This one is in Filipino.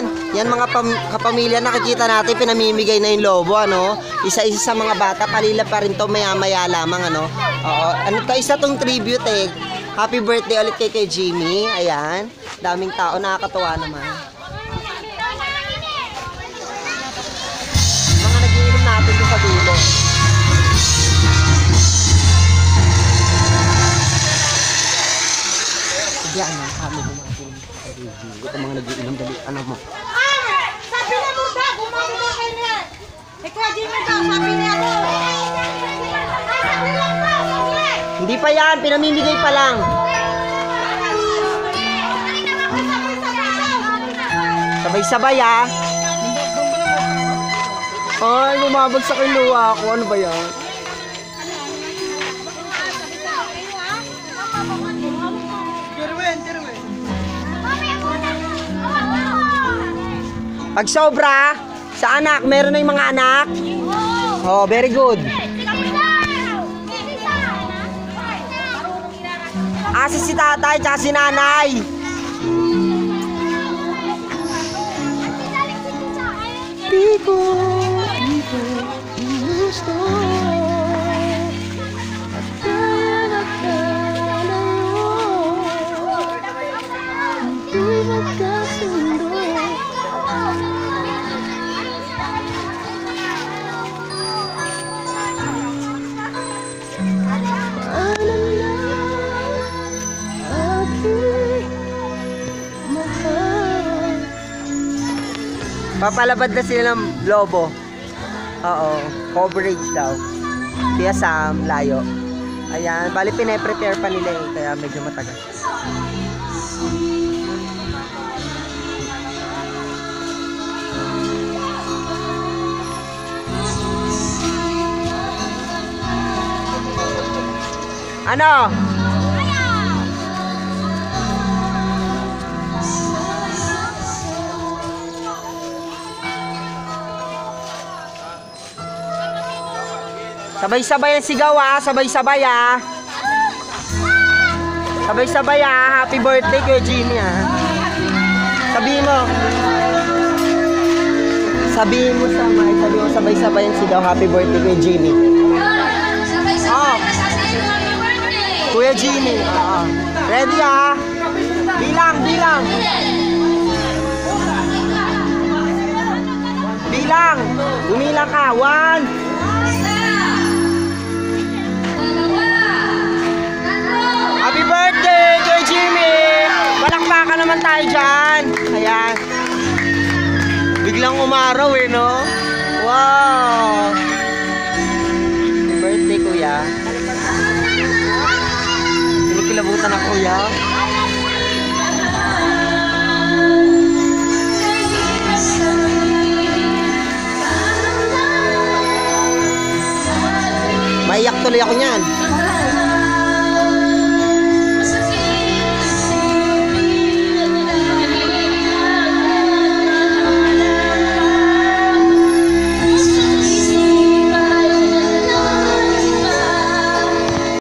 yan. Yan mga kapamilya, nakikita natin, pinamimigay na yung lobo, ano. Isa-isa sa mga bata, palila pa rin to, maya-maya lamang, ano. Oo, ano to, isa tong tribute eh. Happy birthday ulit kay Jimmy. Ayan, daming tao, nakakatuwa naman. Mga nagiinom natin doon sa dulo. Diyan na, kami bumatin. Ito mga nagiinom dali, ano mo? Sabi na mo daw, gumano mo kayo niya. Ikaw, Jimmy daw, sabi niya ako. Hindi pa yan, pinamimigay pa lang. Sabay-sabay ah. Ay, bumabagsak yung luha ako. Ano ba yan? Pag sobra, sa anak, meron na yung mga anak. Oh, very good. Asa si tatay, tsaka si nanay. Di ko gusto at kaya nagkalayo, hindi magkasundo. Papalabad na sila ng lobo. Oo, coverage daw. Kaya sa layo. Ayan, bali pine-prepare pa nila eh, kaya medyo matagal. Ano? Sabay-sabay ang sigaw ah, sabay-sabay ah. Sabay-sabay ah, happy birthday kay Jimmy ah. Sabihin mo. Sabihin mo sa mic, sabihin mo sabay-sabay ang sigaw, happy birthday kay Jimmy. Oh. Kuya Jimmy. Ready ah. Bilang, bilang. Bilang. Bumilang ka. 1. Happy birthday kay Jimmy! Palakpakan naman tayo dyan. Ayan. Biglang umaraw eh, no? Wow! Happy birthday, kuya. Kinikilabutan na, kuya. Maiyak tuloy ako niyan.